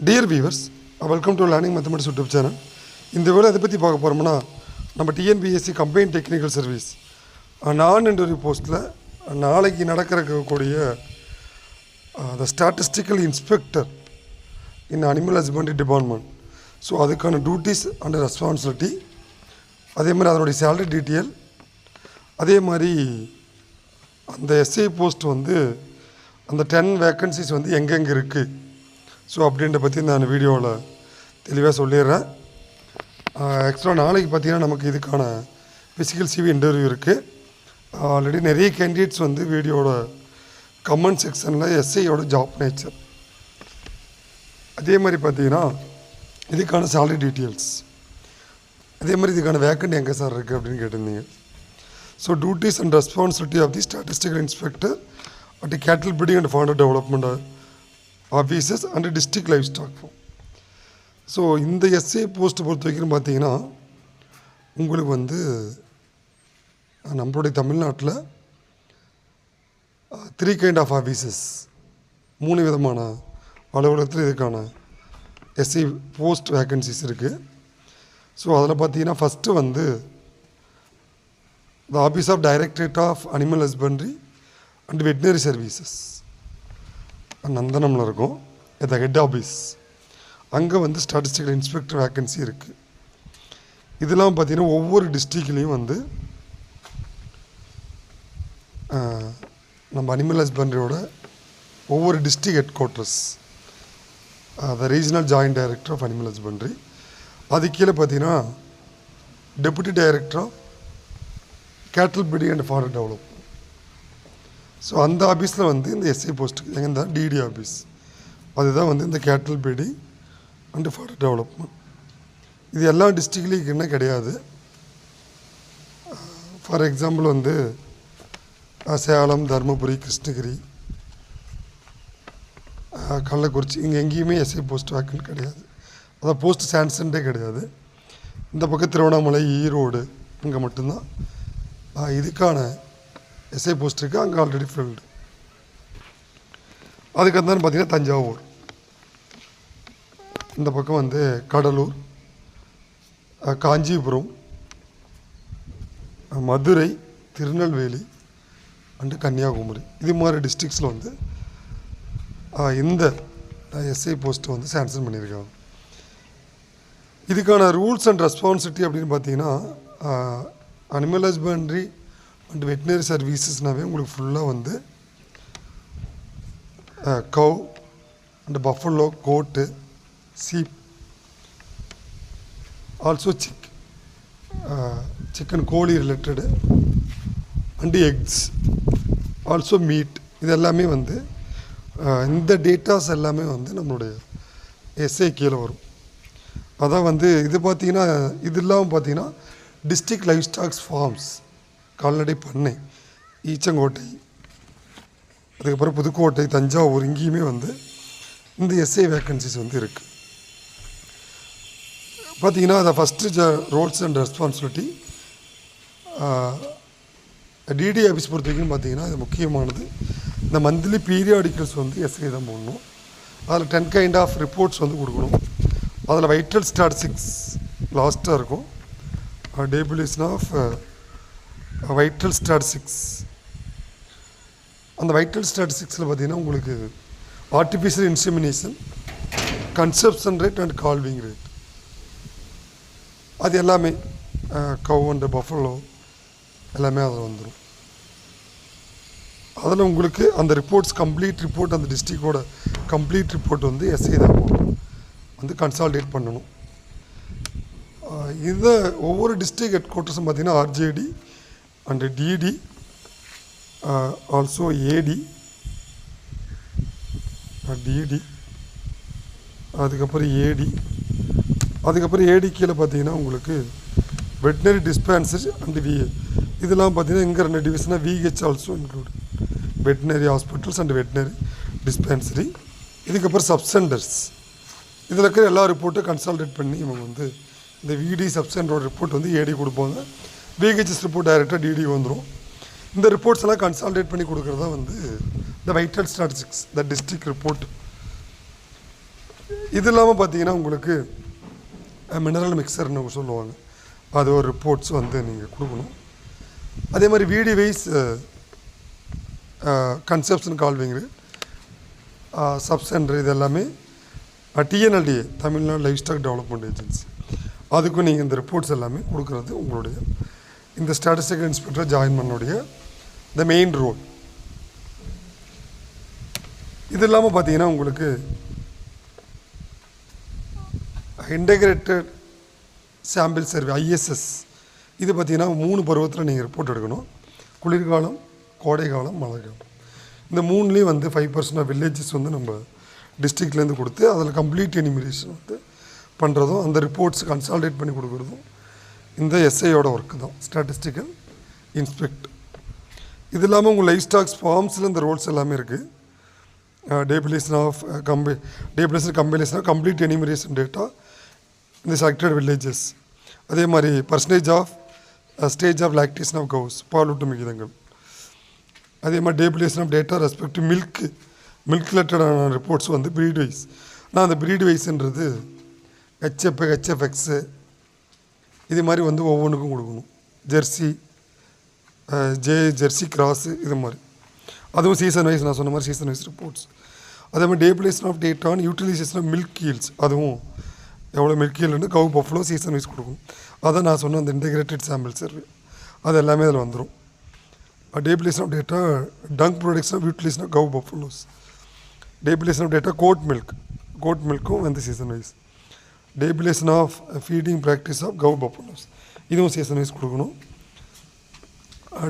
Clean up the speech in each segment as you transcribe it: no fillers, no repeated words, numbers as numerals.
Dear viewers, welcome to Learning Mathematics YouTube channel. இந்த வேளை எதை பற்றி பார்க்க போகிறோம்னா நம்ம TNPSC combine technical service non interview போஸ்ட்டில் நாளைக்கு நடக்கிறக்கூடிய the statistical inspector in animal husbandry department. So அதுக்கான டியூட்டிஸ் அண்ட் ரெஸ்பான்சிபிலிட்டி, அதே மாதிரி அதனுடைய சேலரி டீட்டெயில், அதே மாதிரி அந்த எஸ்ஐ போஸ்ட் வந்து அந்த 10 வேக்கன்சிஸ் வந்து எங்கெங்கே இருக்குது ஸோ அப்படின்ற பற்றி நான் வீடியோவில் தெளிவாக சொல்லிடுறேன். ஆக்சுவலாக நாளைக்கு பார்த்திங்கன்னா நமக்கு இதுக்கான ஃபிசிக்கல் சிவி இன்டர்வியூ இருக்குது. ஆல்ரெடி நிறைய கேண்டிடேட்ஸ் வந்து வீடியோட கமெண்ட் செக்ஷனில் எஸ்ஐயோட ஜாப் நேச்சர், அதே மாதிரி பார்த்திங்கன்னா இதுக்கான சேலரி டீட்டெயில்ஸ், அதே மாதிரி இதுக்கான வேக்கண்ட் எங்கே சார் இருக்குது அப்படின்னு கேட்டிருந்தீங்க. So duties and responsibility of the statistical inspector at cattle building and farmer development offices and district livestock farm. So இந்த எஸ்ஏ போஸ்ட்டை பொறுத்த வரைக்கும் பார்த்தீங்கன்னா உங்களுக்கு வந்து நம்மளுடைய தமிழ்நாட்டில் 3 கைண்ட் ஆஃப் ஆஃபீஸஸ், 3 விதமான அலுவலகத்தில் இதுக்கான எஸ்ஐ போஸ்ட் வேக்கன்சிஸ் இருக்குது. ஸோ அதில் பார்த்தீங்கன்னா ஃபஸ்ட்டு வந்து the office of directorate of animal husbandry and veterinary services நந்தனமில் இருக்கும். இது ஹெட் ஆஃபீஸ். அங்கே வந்து ஸ்டாட்டிஸ்டிக்கல் இன்ஸ்பெக்டர் வேக்கன்சி இருக்குது. இதெல்லாம் பார்த்திங்கன்னா ஒவ்வொரு டிஸ்ட்ரிக்ட்லேயும் வந்து நம்ம அனிமல் ஹஸ்பண்ட்ரியோட ஒவ்வொரு district headquarters, the regional joint director of animal husbandry, அது கீழே பார்த்தீங்கன்னா deputy director of cattle building and farmer development. So அந்த ஆஃபீஸில் வந்து இந்த எஸ்ஐ போஸ்ட்டுக்கு எங்கே தான் டிடி ஆஃபீஸ், அதுதான் வந்து இந்த கேட்டில் பில்டிங் அண்ட் ஃபார்மர் டெவலப்மெண்ட். இது எல்லா டிஸ்ட்ரிக்ட்லேயும் என்ன கிடையாது. ஃபார் எக்ஸாம்பிள் வந்து சேலம், தருமபுரி, கிருஷ்ணகிரி, கள்ளக்குறிச்சி, இங்கே எங்கேயுமே எஸ்ஐ போஸ்ட் வேக்கன்ட் கிடையாது. அதான் போஸ்ட் சான்சன்டே கிடையாது. இந்த பக்கம் திருவண்ணாமலை, ஈரோடு, இங்கே மட்டும்தான் இதுக்கான எஸ்ஐ போஸ்ட் இருக்குது. அங்கே ஆல்ரெடி ஃபில்டு. அதுக்கப்புறம் பார்த்தீங்கன்னா தஞ்சாவூர், இந்த பக்கம் வந்து கடலூர், காஞ்சிபுரம், மதுரை, திருநெல்வேலி அண்டு கன்னியாகுமரி, இது மாதிரி டிஸ்ட்ரிக்ஸில் வந்து இந்த எஸ்ஐ போஸ்ட்டை வந்து சாங்ஷன் பண்ணியிருக்காங்க. இதுக்கான ரூல்ஸ் அண்ட் ரெஸ்பான்சிபிலிட்டி அப்படின்னு பார்த்தீங்கன்னா அனிமல் ஹஸ்பண்ட்ரி அண்ட் வெட்டினரி சர்வீசஸ்னாவே உங்களுக்கு ஃபுல்லாக வந்து cow and buffalo, goat, sheep, also chicken, கோழி related and eggs, also meat, இது எல்லாமே வந்து இந்த டேட்டாஸ் எல்லாமே வந்து நம்மளுடைய எஸ்ஐ கீழே வரும். அதான் வந்து இது பார்த்திங்கன்னா இது இல்லாமல் பார்த்திங்கன்னா டிஸ்ட்ரிக்ட் லைஃப் ஸ்டாக்ஸ் ஃபார்ம்ஸ், கால்நடை பண்ணை, ஈச்சங்கோட்டை, அதுக்கப்புறம் புதுக்கோட்டை, தஞ்சாவூர், இங்கேயுமே வந்து இந்த எஸ்ஐ வேக்கன்சிஸ் வந்து இருக்குது. பார்த்திங்கன்னா அதை first roles and responsibility DD office பொறுத்த வரைக்கும் பார்த்திங்கன்னா இது முக்கியமானது. இந்த மந்த்லி பீரியாடிக்கல்ஸ் வந்து எஸ்ஐ தான் போடணும். அதில் 10 கைண்ட் ஆஃப் ரிப்போர்ட்ஸ் வந்து கொடுக்கணும். அதில் வைட்டல் ஸ்டாட்டிஸ்டிக்ஸ் லாஸ்ட்டாக இருக்கும். Tabulation of vital statistics. அந்த வைட்டல் ஸ்டாட்டிஸ்டிக்ஸில் பார்த்திங்கன்னா உங்களுக்கு artificial insemination, conception rate and calving rate, அது எல்லாமே கவ் அண்ட் பஃபலோ எல்லாமே அதில் வந்துடும். அதில் உங்களுக்கு அந்த ரிப்போர்ட்ஸ் கம்ப்ளீட் ரிப்போர்ட், அந்த டிஸ்ட்ரிக்டோட கம்ப்ளீட் ரிப்போர்ட் வந்து எஸ்ஐ தான் போகணும், வந்து கன்சால்டேட் பண்ணணும். இதை ஒவ்வொரு டிஸ்ட்ரிக்ட் ஹெட் குவார்ட்டர்ஸும் பார்த்திங்கன்னா RJD and DD, also AD, DD, அதுக்கப்புறம் ஏடி, அதுக்கப்புறம் ஏடி கீழே பார்த்தீங்கன்னா உங்களுக்கு வெட்டினரி டிஸ்பென்சரி அண்டு விஏ, இதெல்லாம் பார்த்தீங்கன்னா இங்கே 2 டிவிஷனாக V H also include, veterinary hospitals and veterinary dispensary. இதுக்கப்புறம் சப்சென்டர்ஸ், இதில் இருக்கிற எல்லா ரிப்போர்ட்டும் கன்சால்டேட் பண்ணி இவங்க வந்து இந்த விடி சப்சென்டரோட ரிப்போர்ட் வந்து ஏடி கொடுப்பாங்க. விஹெச்எஸ் ரிப்போர்ட் டைரெக்டாக டிடி வந்துடும். இந்த ரிப்போர்ட்ஸ் எல்லாம் கன்சால்டேட் பண்ணி கொடுக்குறதா வந்து த வைட்டல் ஸ்டாட்டிஸ்டிக்ஸ், த டிஸ்ட்ரிக்ட் ரிப்போர்ட். இது இல்லாமல் பார்த்தீங்கன்னா உங்களுக்கு மினரல் மிக்சர்னு சொல்லுவாங்க, அது ஒரு ரிப்போர்ட்ஸ் வந்து நீங்கள் கொடுக்கணும். அதே மாதிரி வீடி வைஸ் கன்செப்ஷன் கால்விங் சப்சென்டர் இது எல்லாமே TNLDA Tamil Nadu livestock development agency, அதுக்கும் நீங்கள் இந்த ரிப்போர்ட்ஸ் எல்லாமே கொடுக்குறது உங்களுடைய இந்த ஸ்டாட்டிஸ்டிக்கல் இன்ஸ்பெக்டர் ஜாயின் பண்ணனுடைய த மெயின் ரோல். இது இல்லாமல் பார்த்தீங்கன்னா உங்களுக்கு இன்டெகிரேட்டட் சாம்பிள் சர்வே ஐஎஸ்எஸ், இது பார்த்திங்கன்னா 3 பருவத்தில் நீங்கள் ரிப்போர்ட் எடுக்கணும். குளிர்காலம், கோடைக்காலம், மழைக்காலம். இந்த 3லேயும் வந்து 5% ஆஃப் வில்லேஜஸ் வந்து நம்ம டிஸ்ட்ரிக்ட்லேருந்து கொடுத்து அதில் கம்ப்ளீட் எனிமிரேஷன் வந்து பண்ணுறதும் அந்த ரிப்போர்ட்ஸ் கன்சால்டேட் பண்ணி கொடுக்குறதும் இந்த எஸ்ஐயோட ஒர்க்கு தான், ஸ்டாட்டிஸ்டிக்கல் இன்ஸ்பெக்ட். இது இல்லாமல் உங்கள் லைஃப் ஸ்டாக்ஸ் ஃபார்ம்ஸில் இந்த ரோல்ஸ் எல்லாமே இருக்குது. Tabulation of compilation of complete enumeration data இந்த செலக்டட் வில்லேஜஸ். அதே மாதிரி percentage of stage of lactation of cows, பாலூட்டும் விகிதங்கள். அதே மாதிரி tabulation of data respect milk ரிலேட்டடான ரிப்போர்ட்ஸ் வந்து ப்ரீட் வைஸ். நான் அந்த ப்ரீட் வைஸ்ன்றது ஹெச்எஃப்எக்ஸு இது மாதிரி வந்து ஒவ்வொன்றுக்கும் கொடுக்கணும். ஜெர்சி கிராஸு இது மாதிரி, அதுவும் சீசன் வைஸ் நான் சொன்ன மாதிரி சீசன் வைஸ் ரிப்போர்ட்ஸ். அதே மாதிரி tabulation of data on utilisation of milk yields, அதுவும் எவ்வளோ மில்க் ஈல்டுன்னு கவு பஃப்ளோ சீசன் வைஸ் கொடுக்கணும். அதை நான் சொன்ன அந்த இன்டெகிரேட்டட் சாம்பிள் சர்வே அது எல்லாமே அதில் வந்துடும். Tabulation of data dung production of utilisation of cow buffaloes. Tabulation of data goat மில்க்கும் வந்து season wise. Tabulation of feeding practice of cow buffaloes, இதுவும் சீசன் வைஸ் கொடுக்கணும்.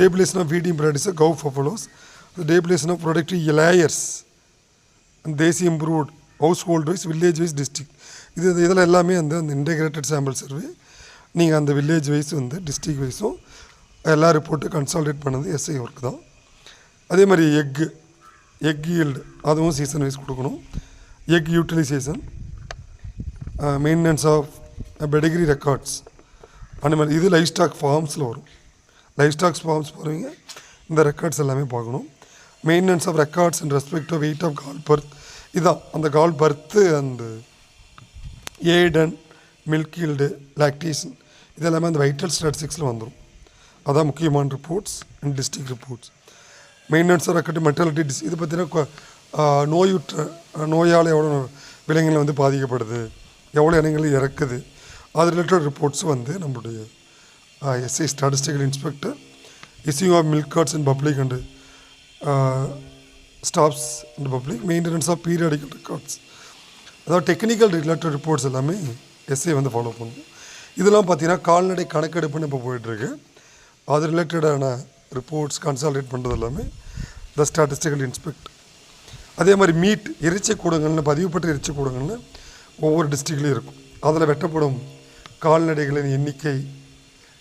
Tabulation of feeding practice of cow buffaloes. Tabulation of productive layers, desi improved household wise, village wise, district. இதில் எல்லாமே அந்த integrated sample survey நீங்கள் அந்த village wise வந்து district வைஸும் எல்லா ரிப்போர்ட்டும் கன்சால்டேட் பண்ணது எஸ்ஐ ஒர்க் தான். அதே மாதிரி எக் ஈல்டு அதுவும் சீசன் வைஸ் கொடுக்கணும். Egg utilisation, maintenance of pedigree records அந்த மாதிரி இது லைஃப் ஸ்டாக் ஃபார்ம்ஸில் வரும். லைஃப் ஸ்டாக்ஸ் ஃபார்ம்ஸ் போகிறவங்க இந்த ரெக்கார்ட்ஸ் எல்லாமே பார்க்கணும். Maintenance of records and respect of weight of calf birth, இதுதான் அந்த கால் பர்த்து அண்ட் ஏடன் மில்க் ஈல்டு லாக்டேஷன் இதெல்லாமே அந்த வைட்டல் ஸ்டாட்டிஸ்டிக்ஸில் வந்துடும். அதான் முக்கியமான reports and district reports. Maintenance of record mortality இது பார்த்திங்கன்னா நோயால் எவ்வளோ விலங்குகள் வந்து பாதிக்கப்படுது, எவ்வளோ இனங்கள் இறக்குது, அது ரிலேட்டட் ரிப்போர்ட்ஸ் வந்து நம்மளுடைய SI statistical inspector issue of milk cards in public and stops in public, maintenance of periodical records, அதாவது டெக்னிக்கல் ரிலேட்டட் ரிப்போர்ட்ஸ் எல்லாமே எஸ்ஐ வந்து ஃபாலோ பண்ணுவோம். இதெல்லாம் பார்த்தீங்கன்னா கால்நடை கணக்கெடுப்புன்னு இப்போ போயிட்டுருக்கு, அது ரிலேட்டடான ரிப்போர்ட்ஸ் கன்சால்டேட் பண்ணுறது எல்லாமே த ஸ்டாட்டிஸ்டிக்கல் இன்ஸ்பெக்ட். அதே மாதிரி மீட் இறைச்சி கூடங்கள்னு பதிவுப்பட்ட இறைச்சி கூடங்கள்னு ஒவ்வொரு டிஸ்ட்ரிக்ட்லேயும் இருக்கும். அதில் வெட்டப்படும் கால்நடைகளின் எண்ணிக்கை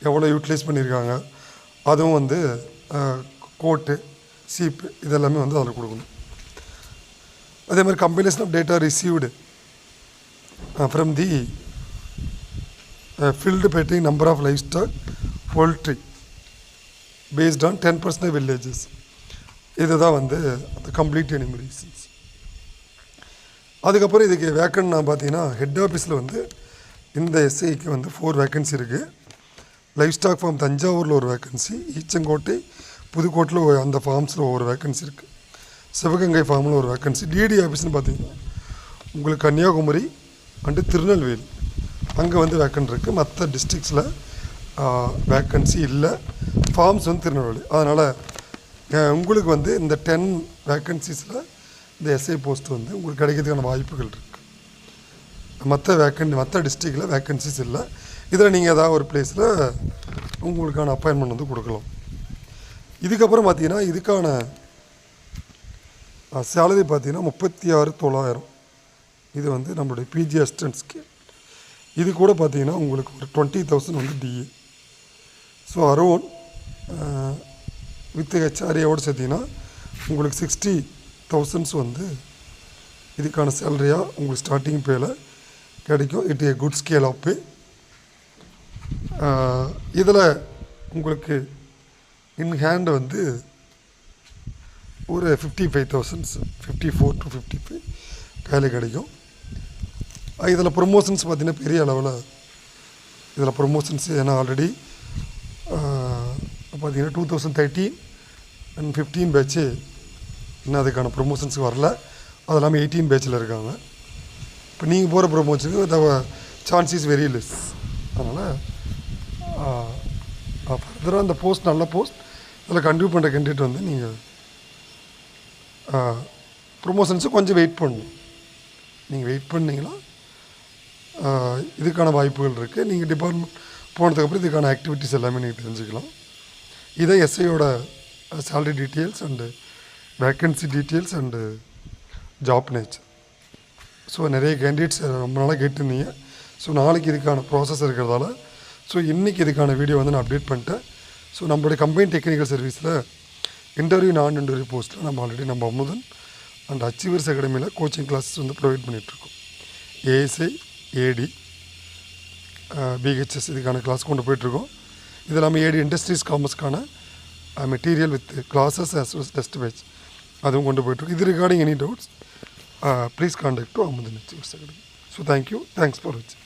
எவ்வளோ யூட்டிலைஸ் பண்ணியிருக்காங்க, அதுவும் வந்து கோட்டு சீப்பு இதெல்லாமே வந்து அதில் கொடுக்கணும். அதே மாதிரி compilation of data received from the field betting number of livestock poultry based on 10% villages, இதுதான் வந்து அந்த கம்ப்ளீட் எனிமரேஷன்ஸ். அதுக்கப்புறம் இதுக்கு வேக்கன்ட் நான் பார்த்தீங்கன்னா ஹெட் ஆஃபீஸில் வந்து இந்த எஸ்ஐக்கு வந்து 4 வேக்கன்சி இருக்குது. லைஃப் ஸ்டாக் ஃபார்ம் தஞ்சாவூரில் ஒரு வேக்கன்சி, ஈச்சங்கோட்டை புதுக்கோட்டில் அந்த ஃபார்ம்ஸில் ஒவ்வொரு வேக்கன்சி இருக்குது. சிவகங்கை ஃபார்மில் ஒரு வேக்கன்சி. டிடி ஆஃபீஸ்னு பார்த்தீங்கன்னா உங்களுக்கு கன்னியாகுமரி அண்டு திருநெல்வேலி அங்கே வந்து வேக்கன்ட் இருக்குது. மற்ற டிஸ்ட்ரிக்ஸில் வேக்கன்சி இல்லை. ஃபார்ம்ஸ் வந்து திருநெல்வேலி. அதனால் உங்களுக்கு வந்து இந்த 10 வேக்கன்சிஸில் இந்த எஸ்ஐ போஸ்ட் வந்து உங்களுக்கு கிடைக்கிறதுக்கான வாய்ப்புகள் இருக்குது. மற்ற டிஸ்ட்ரிக்டில் வேக்கன்சிஸ் இல்லை. இதில் நீங்கள் ஏதாவது ஒரு பிளேஸில் உங்களுக்கான அப்பாயின்மெண்ட் வந்து கொடுக்கலாம். இதுக்கப்புறம் பார்த்தீங்கன்னா இதுக்கான சேலரி பார்த்தீங்கன்னா 36,900. இது வந்து நம்மளுடைய பிஜி அசிஸ்டன்ட் ஸ்கேல். இது கூட பார்த்தீங்கன்னா உங்களுக்கு ஒரு 20,000 வந்து டிஏ. ஸோ அரௌண்ட் வித் ஹெச்ஆர்ஏவோடு சேர்த்திங்கன்னா உங்களுக்கு 60,000 வந்து இதுக்கான சேலரியாக உங்களுக்கு ஸ்டார்டிங் பேயில் கிடைக்கும். It a good scale of pay. இதில் உங்களுக்கு இன் ஹேண்ட் வந்து ஒரு 55,000 54 to 55 கையில் கிடைக்கும். இதில் ப்ரொமோஷன்ஸ் பார்த்திங்கன்னா பெரிய அளவில் இதில் ப்ரொமோஷன்ஸ் ஏன்னா ஆல்ரெடி பார்த்திங்கன்னா 2013 and 15 பேட்ச்சு இன்னும் அதுக்கான ப்ரொமோஷன்ஸ் வரல. அது இல்லாமல் 18 பேட்சில் இருக்காங்க. இப்போ நீங்கள் போகிற ப்ரொமோஷனுக்கு the chance is very less. அதனால் ஃபர்தராக அந்த போஸ்ட் நல்ல போஸ்ட் அதில் கண்டினியூ பண்ணுற கேண்டிடேட் வந்து நீங்கள் ப்ரொமோஷன்ஸு கொஞ்சம் வெயிட் பண்ணணும். நீங்கள் வெயிட் பண்ணிங்கன்னா இதுக்கான வாய்ப்புகள் இருக்குது. நீங்கள் டிபார்ட்மெண்ட் போனதுக்கப்புறம் இதுக்கான ஆக்டிவிட்டீஸ் எல்லாமே நீங்கள் தெரிஞ்சுக்கலாம். இதை எஸ்ஐயோட salary details and vacancy details and job nature. So நிறைய கேண்டிடேட்ஸ் ரொம்ப நாளாக கேட்டிருந்தீங்க. ஸோ நாளைக்கு இதுக்கான ப்ராசஸ் இருக்கிறதால ஸோ இன்றைக்கி இதுக்கான வீடியோ வந்து நான் அப்டேட் பண்ணிட்டேன். ஸோ நம்மளுடைய கம்பைன் டெக்னிக்கல் சர்வீஸில் இன்டர்வியூ நான் இன்டர்வியூ போஸ்ட்டில் நம்ம ஆல்ரெடி நம்ம அமுதன் அண்ட் அச்சீவர்ஸ் அகாடமியில் கோச்சிங் கிளாஸஸ் வந்து ப்ரொவைட் பண்ணிகிட்ருக்கோம். ஏஎஸ்ஐ, ஏடி, பிஹெச்எஸ் இதுக்கான கிளாஸ் கொண்டு போயிட்டுருக்கோம். இது இல்லாமல் ஏடி இண்டஸ்ட்ரீஸ் காமர்ஸ்க்கான material with classes as well as test batch அதுவும் கொண்டு போயிட்டுருக்கு. இது regarding any doubts please contact to Amudhan Achievers Academy. So thank you, thanks for வாட்சிங்.